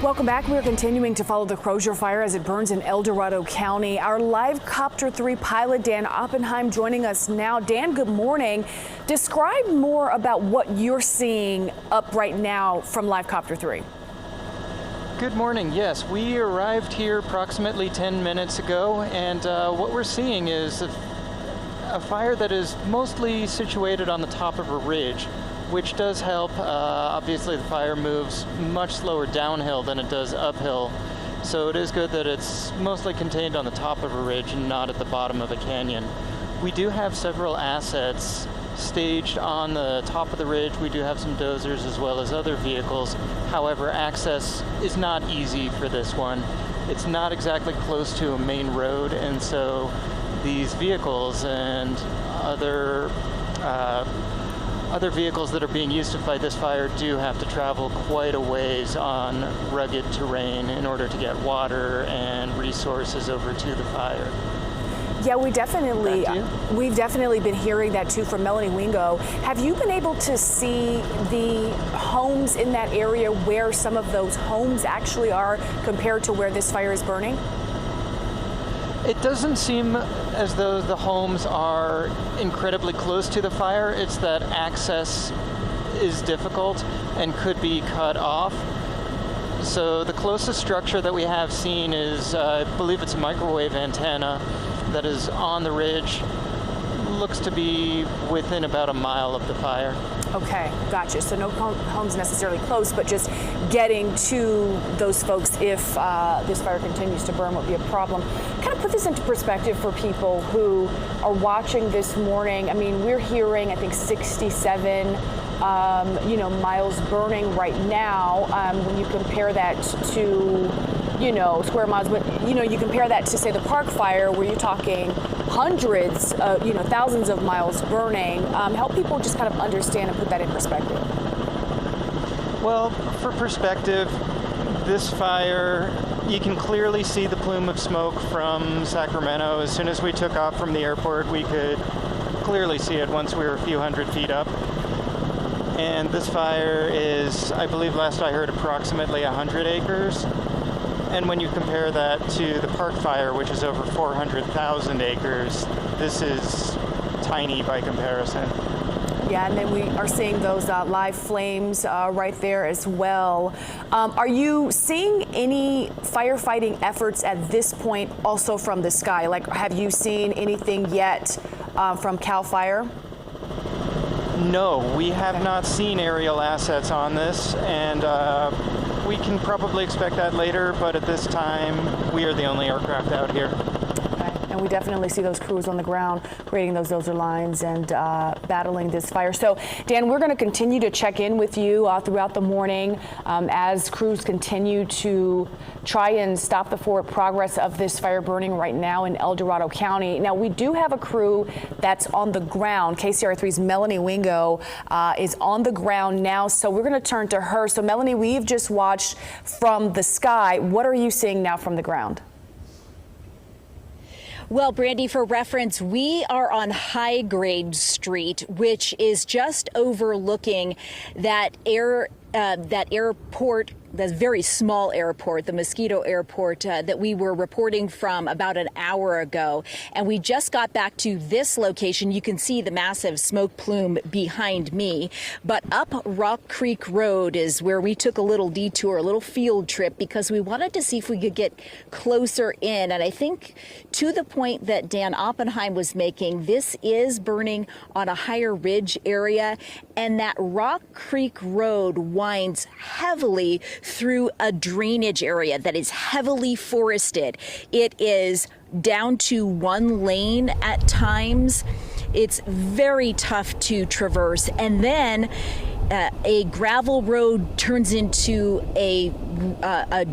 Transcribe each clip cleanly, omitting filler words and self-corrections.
Welcome back. We're continuing to follow the Crozier Fire as it burns in Dorado County. Our live Copter 3 pilot, Dan Oppenheim, joining us now. Dan, good morning. Describe more about what you're seeing up right now from live Copter 3. Good morning. Yes, we arrived here approximately 10 minutes ago, and what we're seeing is a fire that is mostly situated on the top of a ridge, which does help. Obviously, the fire moves much slower downhill than it does uphill, so it is good that it's mostly contained on the top of a ridge and not at the bottom of a canyon. We do have several assets staged on the top of the ridge. We do have some dozers as well as other vehicles. However, access is not easy for this one. It's not exactly close to a main road, and so these vehicles and other vehicles that are being used to fight this fire do have to travel quite a ways on rugged terrain in order to get water and resources over to the fire. Yeah, we've definitely been hearing that too from Melanie Wingo. Have you been able to see the homes in that area, where some of those homes actually are compared to where this fire is burning? It doesn't seem as though the homes are incredibly close to the fire. It's that access is difficult and could be cut off. So the closest structure that we have seen is, I believe it's a microwave antenna that is on the ridge. Looks to be within about a mile of the fire. Okay, gotcha. So no homes necessarily close, but just getting to those folks if this fire continues to burn would be a problem. Kind of put this into perspective for people who are watching this morning. I mean, we're hearing, I think, 67 miles burning right now. When you compare that to, square miles, but, you compare that to, say, the Park Fire, where you're talking hundreds, thousands of miles burning. Help people just kind of understand and put that in perspective. Well, for perspective, this fire, you can clearly see the plume of smoke from Sacramento. As soon as we took off from the airport, we could clearly see it once we were a few hundred feet up. And this fire is, I believe last I heard, approximately 100 acres. And when you compare that to the Park Fire, which is over 400,000 acres, this is tiny by comparison. Yeah, and then we are seeing those live flames right there as well. Are you seeing any firefighting efforts at this point also from the sky? Like, have you seen anything yet from CAL FIRE? No, we have not seen aerial assets on this, and we can probably expect that later, but at this time, we are the only aircraft out here. And we definitely see those crews on the ground creating those dozer lines and battling this fire. So, Dan, we're going to continue to check in with you throughout the morning as crews continue to try and stop the forward progress of this fire burning right now in Dorado County. Now, we do have a crew that's on the ground. KCRA 3's Melanie Wingo is on the ground now, so we're going to turn to her. So, Melanie, we've just watched from the sky. What are you seeing now from the ground? Well, Brandy, for reference, we are on High Grade Street, which is just overlooking that airport, the very small airport, the Mosquito Airport that we were reporting from about an hour ago. And we just got back to this location. You can see the massive smoke plume behind me. But up Rock Creek Road is where we took a little detour, a little field trip, because we wanted to see if we could get closer in. And I think to the point that Dan Oppenheim was making, this is burning on a higher ridge area. And that Rock Creek Road winds heavily through a drainage area that is heavily forested. It is down to one lane at times. It's very tough to traverse. And then a gravel road turns into a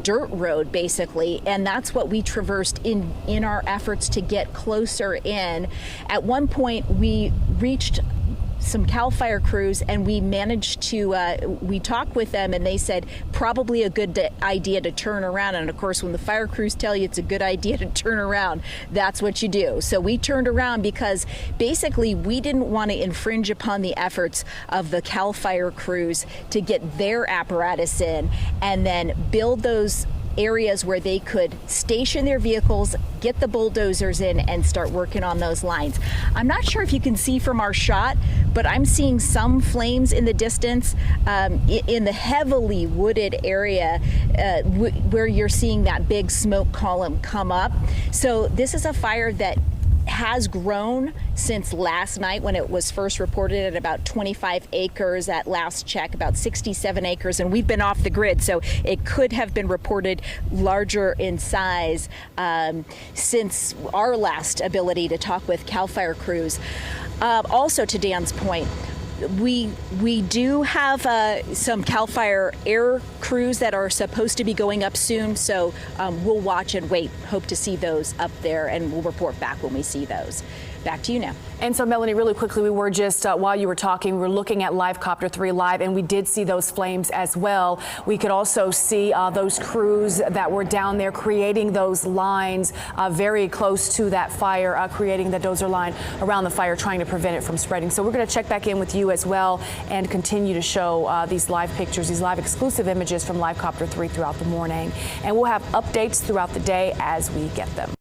dirt road, basically, and that's what we traversed in our efforts to get closer in. At one point, we reached some CAL FIRE crews, and we managed to, we talked with them, and they said probably a good idea to turn around. And of course, when the fire crews tell you it's a good idea to turn around, that's what you do. So we turned around because basically we didn't want to infringe upon the efforts of the CAL FIRE crews to get their apparatus in and then build those areas where they could station their vehicles, get the bulldozers in, and start working on those lines. I'm not sure if you can see from our shot, but I'm seeing some flames in the distance in the heavily wooded area where you're seeing that big smoke column come up. So this is a fire that has grown since last night when it was first reported at about 25 acres at last check, about 67 acres, and we've been off the grid, so it could have been reported larger in size since our last ability to talk with CAL FIRE crews. Also, to Dan's point, we do have some CAL FIRE air crews that are supposed to be going up soon, so we'll watch and wait. Hope to see those up there, and we'll report back when we see those. Back to you now. And so, Melanie, really quickly, we were just, while you were talking, we were looking at Live Copter 3 live, and we did see those flames as well. We could also see those crews that were down there creating those lines very close to that fire, creating the dozer line around the fire, trying to prevent it from spreading. So we're going to check back in with you as well and continue to show these live pictures, these live exclusive images from Live Copter 3 throughout the morning. And we'll have updates throughout the day as we get them.